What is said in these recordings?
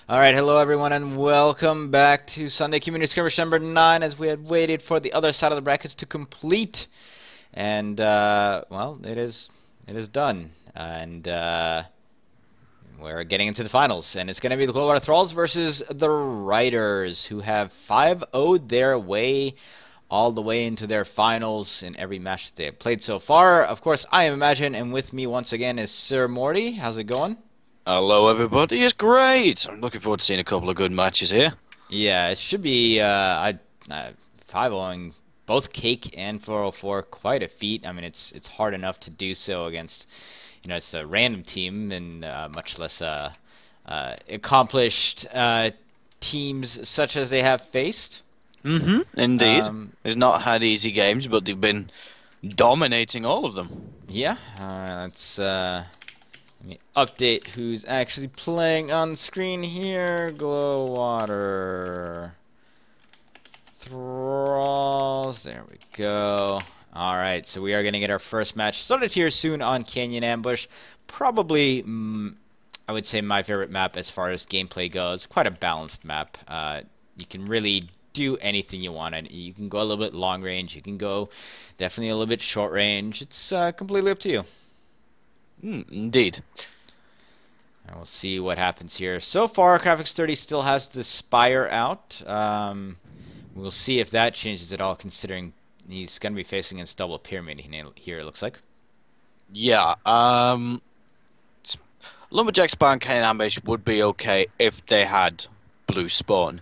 All right, hello everyone, and welcome back to Sunday Community Skirmish number 9 as we had waited for the other side of the brackets to complete. And, well, it is done. And, we're getting into the finals. And it's going to be the Glowwater Thralls versus the Ryders, who have 5-0'd their way all the way into their finals in every match that they have played so far. Of course, I am Imagine, and with me once again is Sir Morty. How's it going? Hello, everybody. It's great. I'm looking forward to seeing a couple of good matches here. Yeah, it should be 5-0ing both Cake and 404 quite a feat. I mean, it's hard enough to do so against, it's a random team and much less accomplished teams such as they have faced. Indeed. Um, They've not had easy games, but they've been dominating all of them. yeah, let's let me update who's actually playing on screen here. Glowwater. Thralls. There we go. Alright, so we are going to get our first match started here soon on Canyon Ambush. Probably, I would say, my favorite map as far as gameplay goes. Quite a balanced map. You can really do anything you want. And you can go a little bit long range. You can go definitely a little bit short range. It's completely up to you. Indeed. And we'll see what happens here. So far, Graphics 30 still has the Spire out. We'll see if that changes at all, considering he's going to be facing against double pyramid here, it looks like. Yeah. Lumberjack Spawn Canyon Ambush would be okay if they had blue spawn.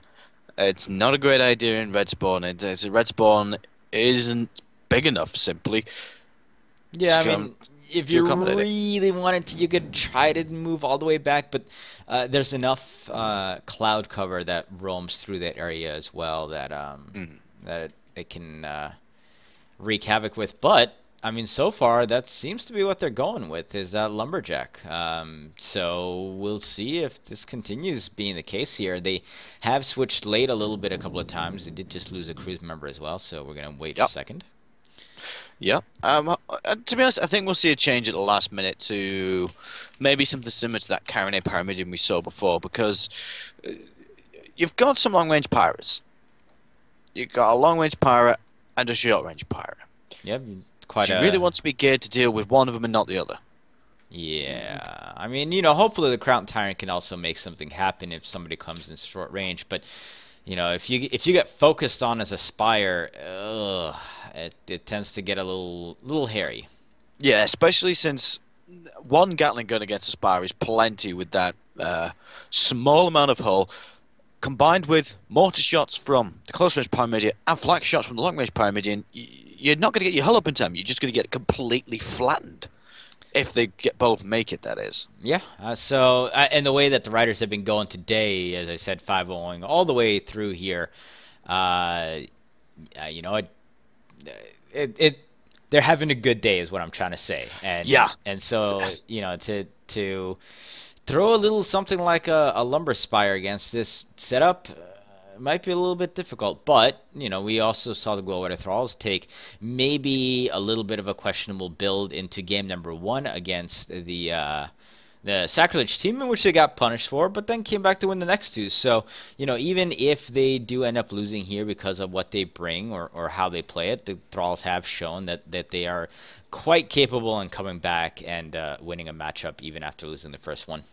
It's not a great idea in red spawn. Red spawn isn't big enough, simply. Yeah, I mean, if you really wanted to, you could try to move all the way back, but there's enough cloud cover that roams through that area as well that that it can wreak havoc with. But I mean, so far that seems to be what they're going with, is that lumberjack. So we'll see if this continues being the case here. They have switched late a little bit a couple of times. They did just lose a cruise member as well, so we're gonna wait a second. Yeah. To be honest, I think we'll see a change at the last minute to maybe something similar to that Carinae Pyramidion we saw before, because you've got some long-range pirates. You've got a long-range pirate and a short-range pirate. Yep, quite Do you really want to be geared to deal with one of them and not the other? Yeah, I mean, hopefully the Crown Tyrant can also make something happen if somebody comes in short range, but if you get focused on as a Spire, it tends to get a little hairy. Yeah, especially since one Gatling gun against a Spire is plenty with that small amount of hull, combined with mortar shots from the close range Pyramidion and flak shots from the long range Pyramidion. You're not going to get your hull up in time. You're just going to get completely flattened. If they both make it, that is. Yeah. And the way that the Ryders have been going today, as I said, 5-0ing all the way through here, they're having a good day, is what I'm trying to say. And Yeah. And so to throw a little something like a lumber spire against this setup might be a little bit difficult, but we also saw the Glowwater Thralls take maybe a little bit of a questionable build into game number 1 against the Sacrilege team, in which they got punished for, but then came back to win the next two. So even if they do end up losing here because of what they bring or how they play it, the Thralls have shown that they are quite capable in coming back and winning a matchup even after losing the first one.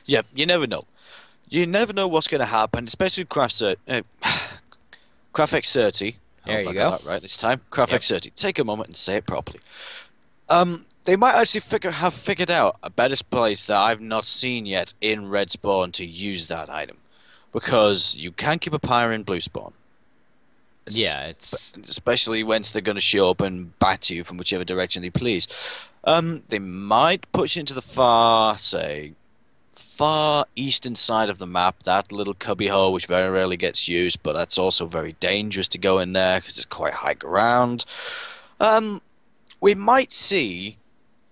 Yeah, you never know. You never know what's going to happen, especially Craft X30. There you I go. got that right this time. Craft Yep. X30. Take a moment and say it properly. They might actually have figured out a better place that I've not seen yet in red spawn to use that item, because you can keep a pyre in blue spawn. Yeah, it's Especially once they're going to show up and bat you from whichever direction they please. They might push into the far eastern side of the map, that little cubby hole which very rarely gets used, but that's also very dangerous to go in there because it's quite high ground. We might see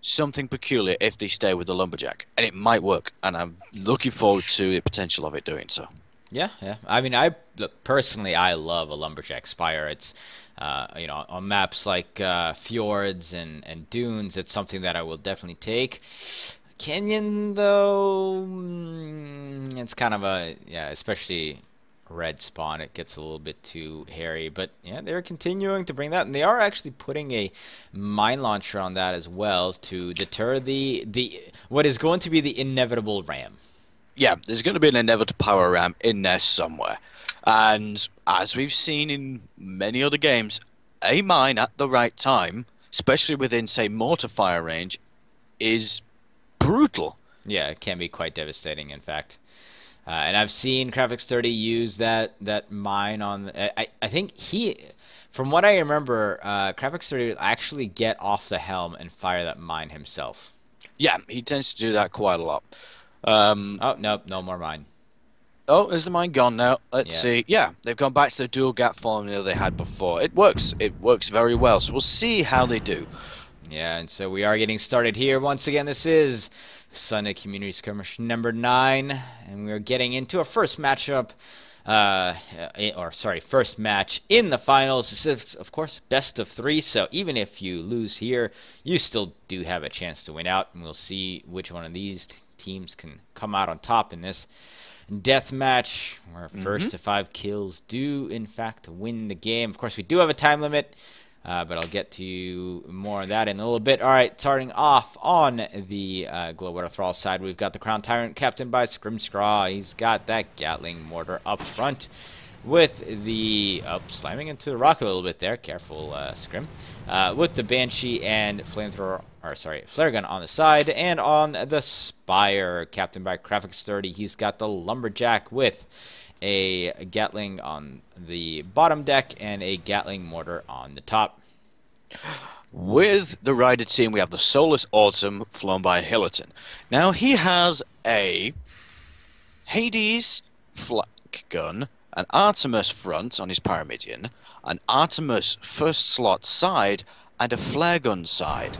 something peculiar if they stay with the lumberjack, and it might work, and I'm looking forward to the potential of it doing so. Yeah. I mean, personally, I love a lumberjack spire. It's on maps like fjords and dunes, it's something that I will definitely take. Canyon, though, it's kind of especially red spawn. It gets a little bit too hairy. But yeah, they're continuing to bring that, and they are actually putting a mine launcher on that as well to deter the what is going to be the inevitable ram. Yeah, there's going to be an inevitable power ram in there somewhere. And as we've seen in many other games, a mine at the right time, especially within, say, mortar fire range, is brutal. Yeah, it can be quite devastating, in fact. And I've seen Graphics 30 use that mine on. I think from what I remember, Graphics 30 will actually get off the helm and fire that mine himself. Yeah, he tends to do that quite a lot. Oh, nope, no more mine. Oh, is the mine gone now? Let's Yeah. see. Yeah, they've gone back to the dual gap formula they had before. It works. It works very well. So we'll see how they do. Yeah, and so we are getting started here. Once again, this is Sunday Community Skirmish number 9, and we're getting into our first matchup, first match in the finals. This is, of course, best of 3, so even if you lose here, you still do have a chance to win out, and we'll see which one of these teams can come out on top in this death match, where first to 5 kills do, in fact, win the game. Of course, we do have a time limit. But I'll get to you more of that in a little bit. All right, starting off on the Glowwater Thrall side, we've got the Crown Tyrant, captained by Scrimscraw. He's got that Gatling mortar up front with the... slamming into the rock a little bit there. Careful, Scrim. With the Banshee and Flare Gun on the side. And on the Spire, captained by Graphics 30, he's got the Lumberjack with a Gatling on the bottom deck and a Gatling mortar on the top. With the Ryder team, we have the Soulless Autumn flown by Hillerton. Now, he has a Hades flak gun, an Artemis front on his Pyramidion, an Artemis first slot side, and a flare gun side.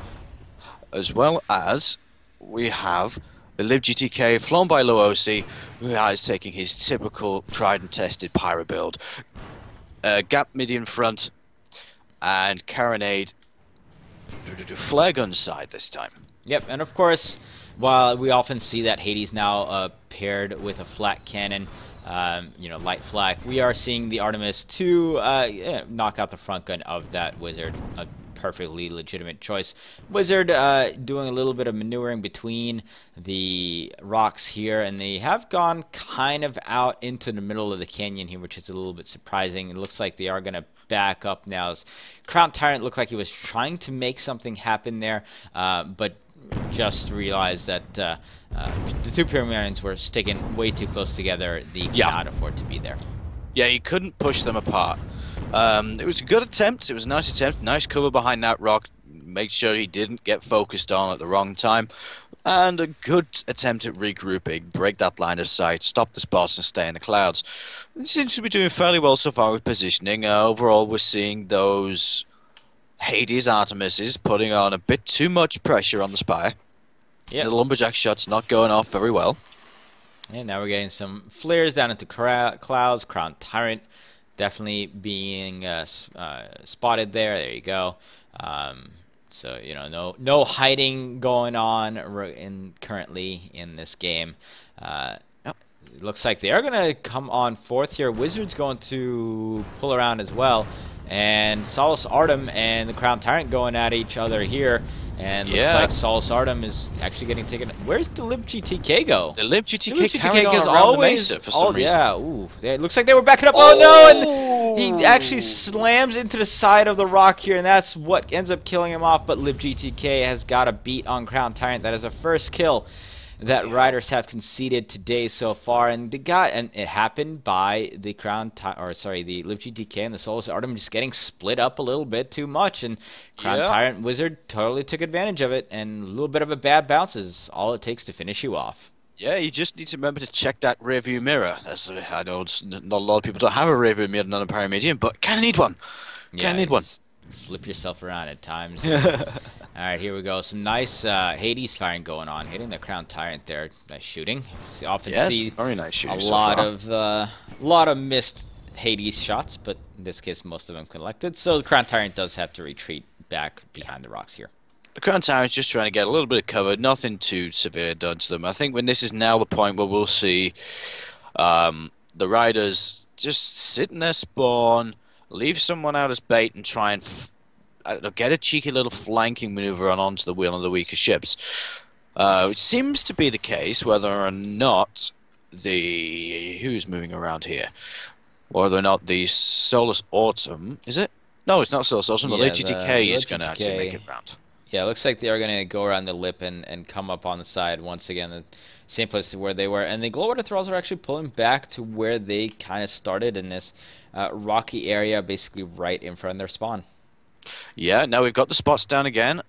As well as we have the LibGTK flown by Luosi, who is taking his typical tried and tested Pyro build. Gap Midian front and Carronade flare gun side this time. Yep, and of course, while we often see that Hades now paired with a flat cannon, light flak, we are seeing the Artemis to knock out the front gun of that wizard. A perfectly legitimate choice. Wizard doing a little bit of maneuvering between the rocks here, and they have gone kind of out into the middle of the canyon here, which is a little bit surprising. It looks like they are going to back up now. As Crown Tyrant looked like he was trying to make something happen there, but just realized that the two Pyramidians were sticking way too close together. They cannot afford to be there. Yeah, he couldn't push them apart. It was a good attempt. It was a nice attempt. Nice cover behind that rock. Make sure he didn't get focused on at the wrong time. And a good attempt at regrouping. Break that line of sight. Stop the spots and stay in the clouds. It seems to be doing fairly well so far with positioning. Overall, we're seeing those Hades Artemises putting on a bit too much pressure on the Spire. Yep. The Lumberjack shot's not going off very well. And now we're getting some flares down into clouds. Crown Tyrant definitely being spotted there. There you go. So no hiding going on currently in this game. It looks like they are going to come on fourth here. Wizard's going to pull around as well, and Solus Artem and the Crown Tyrant going at each other here. And looks like Solus Artem is actually getting taken. Where's the LibGTK go? The LibGTK carrying on around the mesa for some reason. Yeah, ooh. It looks like they were backing up. Oh, no! And he actually slams into the side of the rock here, and that's what ends up killing him off. But LibGTK has got a beat on Crown Tyrant. That is a first kill that Ryders have conceded today so far, and it happened by the the LibGTK and the Solus Artem just getting split up a little bit too much, and Crown Tyrant Wizard totally took advantage of it, and a little bit of a bad bounce is all it takes to finish you off. Yeah, you just need to remember to check that rearview mirror. I know not a lot of people don't have a rearview mirror on a Pyramidion, but kind of need one. Kind of need one. Flip yourself around at times. All right, here we go. Some nice Hades firing going on, hitting the Crown Tyrant there. Nice shooting. See very nice shooting. A lot of missed Hades shots, but in this case, most of them collected. So the Crown Tyrant does have to retreat back behind the rocks here. The Crown Tyrant's just trying to get a little bit of cover, nothing too severe done to them. I think when this is now the point where we'll see the Ryders just sit in their spawn, leave someone out as bait, and try and I don't know, get a cheeky little flanking maneuver onto the wheel of the weaker ships. Which seems to be the case, whether or not who's moving around here, whether or not the Solus Autumn, is it? No, it's not Solus Autumn. The Yeah, late GTK the is going to actually make GTK. it round. Yeah, it looks like they are going to go around the lip and come up on the side once again, the same place where they were. And the Glowwater Thralls are actually pulling back to where they kind of started in this rocky area, basically right in front of their spawn. Yeah, now we've got the spots down again.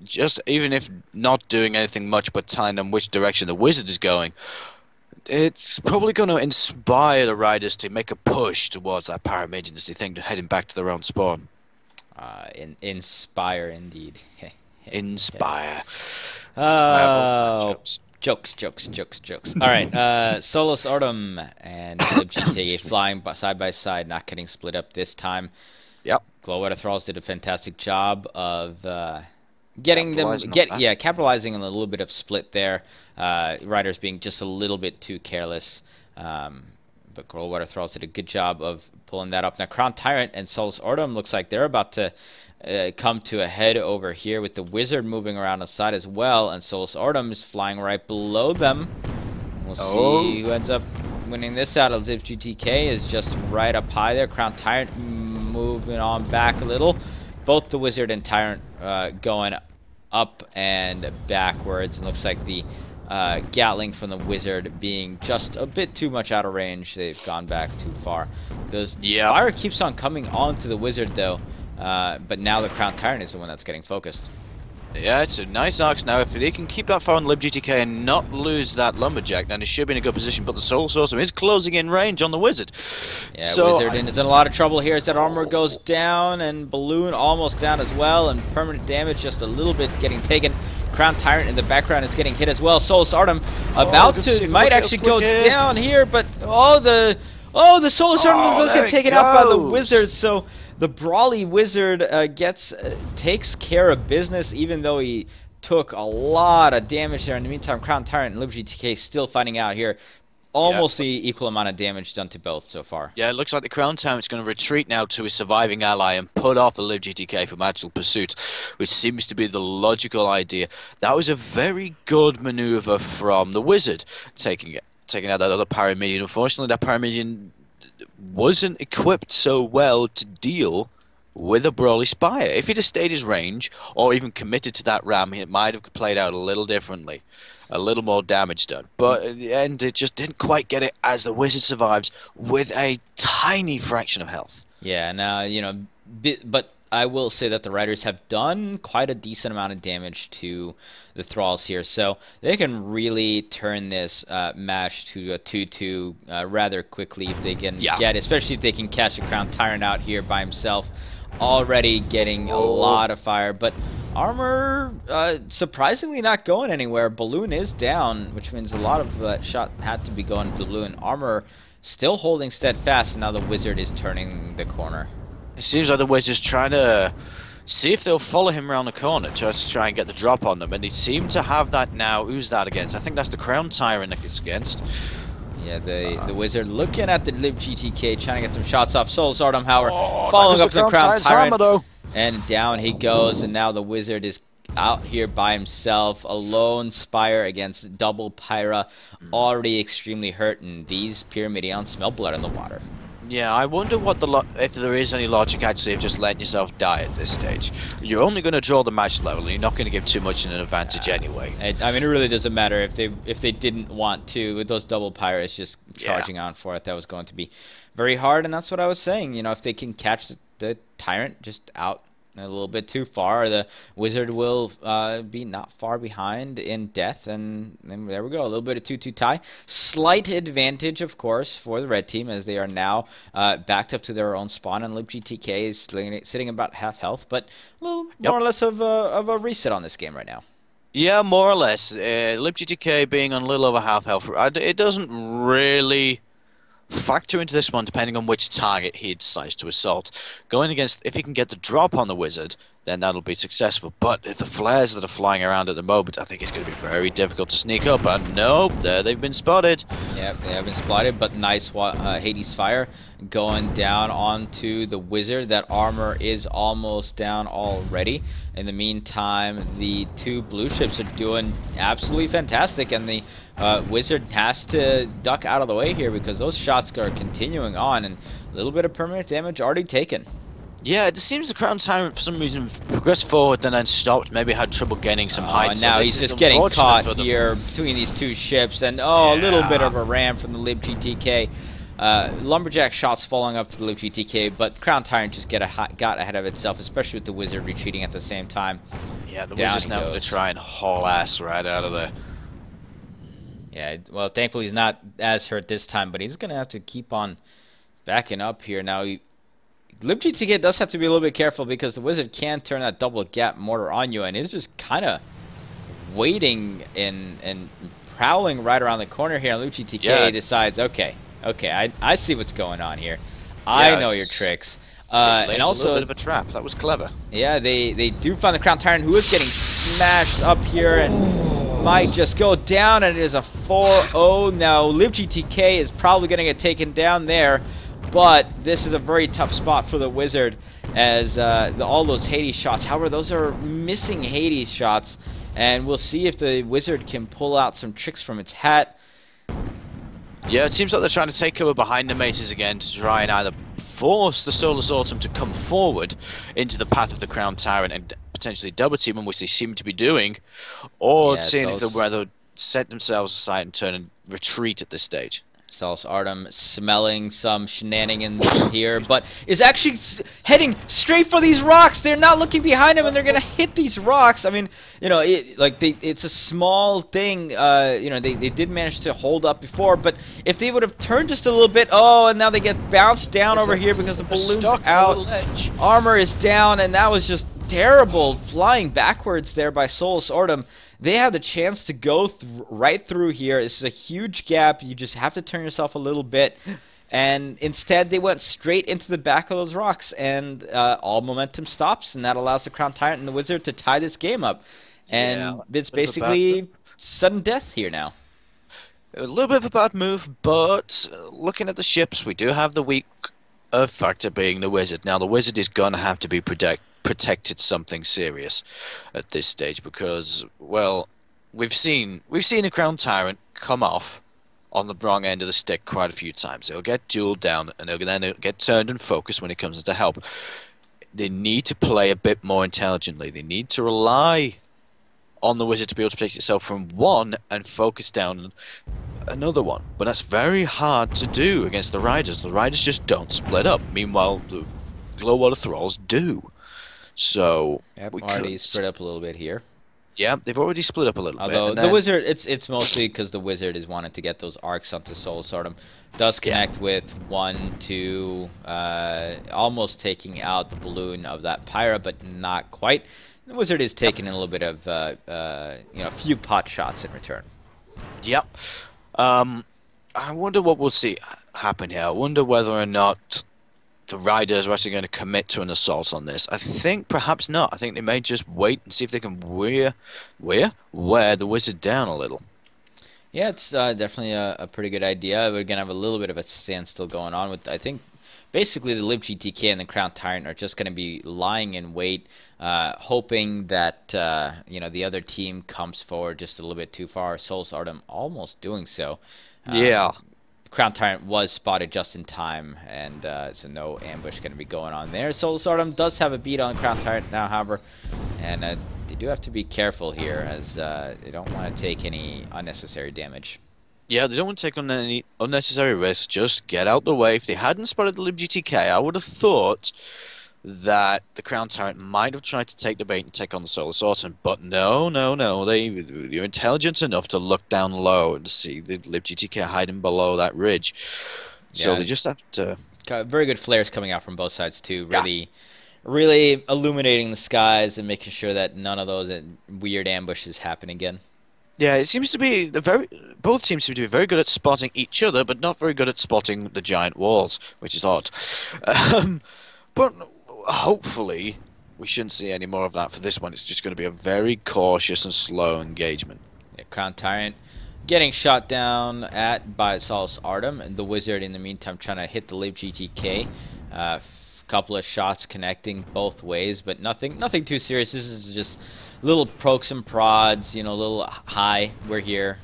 Just even if not doing anything much but telling them which direction the wizard is going, it's probably going to inspire the riders to make a push towards that Paramidian as they think they're heading back to their own spawn. Inspire indeed. Inspire. Oh, jokes. All right, Solus Autumn and LibGTK flying side by side, not getting split up this time. Yep. Glowwater Thralls did a fantastic job of getting them, capitalizing on a little bit of split there. Ryders being just a little bit too careless, but Glowwater Thralls did a good job of pulling that up. Now Crown Tyrant and Solus Autumn looks like they're about to come to a head over here with the Wizard moving around the side as well, and Solus Autumn is flying right below them. We'll see who ends up winning this out. GTK is just right up high there. Crown Tyrant moving on back a little. Both the Wizard and Tyrant going up and backwards. It looks like the Gatling from the Wizard being just a bit too much out of range. They've gone back too far. Fire keeps on coming onto the Wizard though, but now the Crown Tyrant is the one that's getting focused. Yeah, it's a nice arcs now. If they can keep that far on LibGTK and not lose that Lumberjack, then they should be in a good position. But the Solus Autumn is closing in range on the Wizard. Yeah, so Wizard is in a lot of trouble here as that armor goes down, and Balloon almost down as well, and permanent damage just a little bit getting taken. Crown Tyrant in the background is getting hit as well. Solus Autumn might actually go down here, but the Solus Autumn does get taken out by the Wizard, so the Brawly Wizard takes care of business, even though he took a lot of damage there. In the meantime, Crown Tyrant and LibGTK still fighting out here. Almost the equal amount of damage done to both so far. Yeah, it looks like the Crown Tyrant's going to retreat now to his surviving ally and put off the LibGTK from actual pursuit, which seems to be the logical idea. That was a very good maneuver from the Wizard, taking out that other Paramidian. Unfortunately, that Paramidian wasn't equipped so well to deal with a Brawly Spire. If he'd have stayed his range, or even committed to that ram, it might have played out a little differently. A little more damage done. But at the end, it just didn't quite get it as the Wizard survives with a tiny fraction of health. Yeah, now, but I will say that the Ryders have done quite a decent amount of damage to the Thralls here, so they can really turn this match to a 2-2 rather quickly if they can especially if they can catch the Crown Tyrant out here by himself, already getting a lot of fire. But armor surprisingly not going anywhere. Balloon is down, which means a lot of that shot had to be going to Balloon. Armor still holding steadfast, and now the Wizard is turning the corner. It seems like the Wizard's trying to see if they'll follow him around the corner just to try and get the drop on them, and they seem to have that now. Who's that against? I think that's the Crown Tyrant that it's against. Yeah, the Wizard looking at the LibGTK, trying to get some shots off. Solus Autumn, however, following up the Crown Tyrant, and down he goes, and now the Wizard is out here by himself, a lone Spire against double Pyra, already extremely hurt, and these Pyramidions smell blood in the water. Yeah, I wonder what if there is any logic actually of just letting yourself die at this stage. You're only going to draw the match level, and you're not going to give too much an advantage anyway. I mean, it really doesn't matter if they didn't want to. With those double Pyras just charging on for it, that was going to be very hard, and that's what I was saying. If they can catch the Tyrant just out a little bit too far, the Wizard will be not far behind in death, and there we go, a little bit of 2-2 tie. Slight advantage, of course, for the red team, as they are now backed up to their own spawn, and LibGTK is sitting about half health, but a little more or less of a reset on this game right now. Yeah, more or less. LibGTK being on a little over half health, it doesn't really factor into this one depending on which target he decides to assault. Going against, if he can get the drop on the Wizard, then that'll be successful. But the flares that are flying around at the moment, I think it's going to be very difficult to sneak up. And nope, there they've been spotted. Yep, they have been spotted, but nice Hades fire going down onto the wizard. That armor is almost down already. In the meantime, the two blue ships are doing absolutely fantastic, and the wizard has to duck out of the way here because those shots are continuing on, and a little bit of permanent damage already taken. Yeah, it seems the Crown Tyrant for some reason progressed forward and then stopped. Maybe had trouble getting some height. And now so he's just getting caught here between these two ships, and a little bit of a ram from the Lib GTK. Lumberjack shots falling up to the Lib GTK, but Crown Tyrant just got ahead of itself, especially with the wizard retreating at the same time. Yeah, the wizard's now going to try and haul ass right out of there. Yeah, well, thankfully he's not as hurt this time, but he's going to have to keep on backing up here. Now, LibGTK does have to be a little bit careful because the wizard can turn that double gap mortar on you, and is just kind of waiting and prowling right around the corner here. And LibGTK decides, okay, I see what's going on here. I know your tricks. And also a little bit of a trap. That was clever. Yeah, they do find the Crown Tyrant, who is getting smashed up here and might just go down, and it is a 4-0. Now, LibGTK is probably going to get taken down there. But this is a very tough spot for the wizard, as all those Hades shots. However, those are missing Hades shots, and we'll see if the wizard can pull out some tricks from its hat. Yeah, it seems like they're trying to take cover behind the maces again to try and either force the Soulless Autumn to come forward into the path of the Crown Tyrant and potentially double team them, which they seem to be doing, or seeing if they'll rather set themselves aside and turn and retreat at this stage. Soulless Autumn smelling some shenanigans here, but is actually heading straight for these rocks. They're not looking behind him, and they're gonna hit these rocks. I mean, you know, it's a small thing. You know, they did manage to hold up before, but if they would have turned just a little bit, and now they get bounced down over here because the balloon's out. Armor is down, and that was just terrible flying backwards there by Soulless Autumn. They had the chance to go right through here. This is a huge gap. You just have to turn yourself a little bit. And instead, they went straight into the back of those rocks. And all momentum stops. And that allows the Crown Tyrant and the Wizard to tie this game up. And it's basically sudden death here now. A little bit of a bad move, but looking at the ships, we do have the weak factor being the Wizard. Now, the Wizard is going to have to be protected something serious at this stage because, well, we've seen the Crown Tyrant come off on the wrong end of the stick quite a few times. They'll get dueled down and they'll then get turned and focused when it comes to help. They need to play a bit more intelligently. They need to rely on the Wizard to be able to protect itself from one and focus down another one. But that's very hard to do against the Ryders. The Ryders just don't split up. Meanwhile, the Glowwater Thralls do. So we already split up a little bit here. Yeah, they've already split up a little bit. Although the Wizard, it's mostly because the Wizard is wanting to get those arcs onto Soulless Autumn. Does connect with 1, 2, almost taking out the balloon of that Pyra, but not quite. The Wizard is taking a little bit of a few pot shots in return. Yep. I wonder what we'll see happen here. I wonder whether or not the Ryders are actually going to commit to an assault on this. I think perhaps not. I think they may just wait and see if they can wear the Wizard down a little. Yeah, it's definitely a pretty good idea. We're going to have a little bit of a standstill going on with, I think, basically the Lib GTK and the Crown Tyrant are just going to be lying in wait, hoping that the other team comes forward just a little bit too far. Soulless Autumn almost doing so. Yeah. Crown Tyrant was spotted just in time, and so no ambush going to be going on there. Soulless Autumn does have a beat on Crown Tyrant now, however, and they do have to be careful here as they don't want to take any unnecessary damage. Yeah, they don't want to take on any unnecessary risks. Just get out the way. If they hadn't spotted the Lib GTK, I would have thought that the Crown Tyrant might have tried to take the bait and take on the Soulless Autumn, but no. You're intelligent enough to look down low and see the Lib GTK hiding below that ridge. So they just have to... Very good flares coming out from both sides too. Really illuminating the skies and making sure that none of those weird ambushes happen again. Yeah, it seems to be both teams seem to be very good at spotting each other, but not very good at spotting the giant walls, which is odd. But hopefully we shouldn't see any more of that for this one. It's just going to be a very cautious and slow engagement. Yeah, Crown Tyrant getting shot down at by Solus Artem, and the Wizard in the meantime trying to hit the Lib GTK. Couple of shots connecting both ways, but nothing too serious. This is just little pokes and prods, you know, little hi, we're here.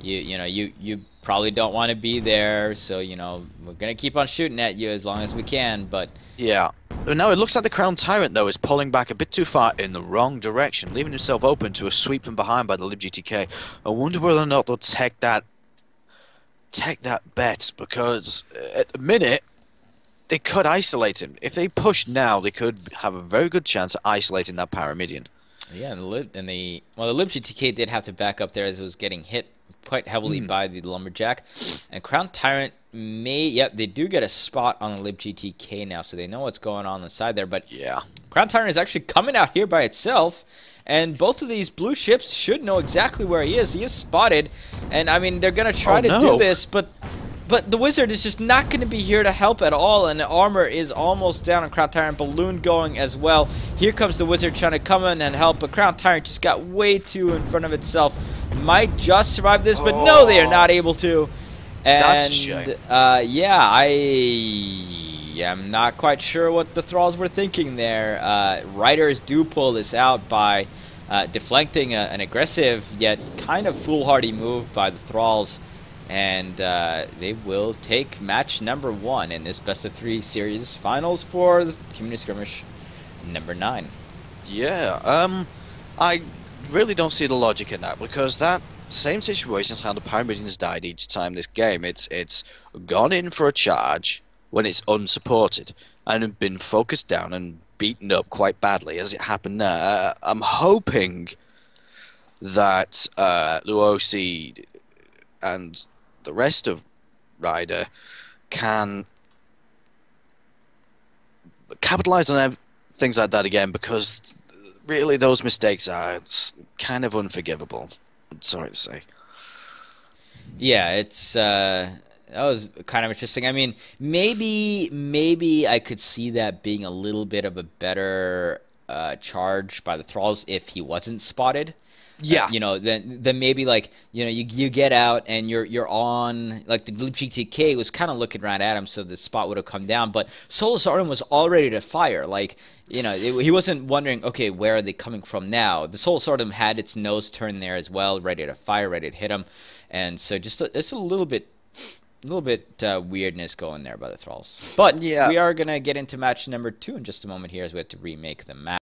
You probably don't want to be there, so you know we're gonna keep on shooting at you as long as we can. But yeah, now it looks like the Crown Tyrant though is pulling back a bit too far in the wrong direction, leaving himself open to a sweep from behind by the Lib GTK. I wonder whether or not they'll take that bet, because at the minute they could isolate him. If they push now, they could have a very good chance of isolating that Paramidian. yeah, the Lib GTK did have to back up there as it was getting hit quite heavily by the Lumberjack. And Crown Tyrant they do get a spot on the Lib GTK now, so they know what's going on the side there. But yeah, Crown Tyrant is actually coming out here by itself, and both of these blue ships should know exactly where he is. He is spotted, and I mean they're gonna try to do this, but the Wizard is just not going to be here to help at all, and the armor is almost down on Crown Tyrant. Balloon going as well. Here comes the Wizard trying to come in and help, but Crown Tyrant just got way too in front of itself. Might just survive this, but no, they are not able to. And, that's a shame. Yeah, I am not quite sure what the Thralls were thinking there. Ryders do pull this out by deflecting an aggressive yet kind of foolhardy move by the Thralls. And they will take match number 1 in this best-of-3 series finals for the Community Skirmish number 9. Yeah, I really don't see the logic in that, because that same situation is how the Pyramidians died each time this game. It's gone in for a charge when it's unsupported and been focused down and beaten up quite badly, as it happened there. I'm hoping that Luosi and the rest of Ryder can capitalize on things like that again, because really those mistakes are kind of unforgivable. I'm sorry to say. Yeah, it's that was kind of interesting. I mean, maybe I could see that being a little bit of a better charge by the Thralls if he wasn't spotted. Yeah, You know, then maybe like you get out and you're on, like the Blue GTK was kind of looking right at him, so the spot would have come down. But Solus Artem was all ready to fire. Like he wasn't wondering, okay, where are they coming from now? The Solus Artem had its nose turned there as well, ready to fire, ready to hit him, and so it's a little bit weirdness going there by the Thralls. But yeah, we are gonna get into match number 2 in just a moment here as we have to remake the match.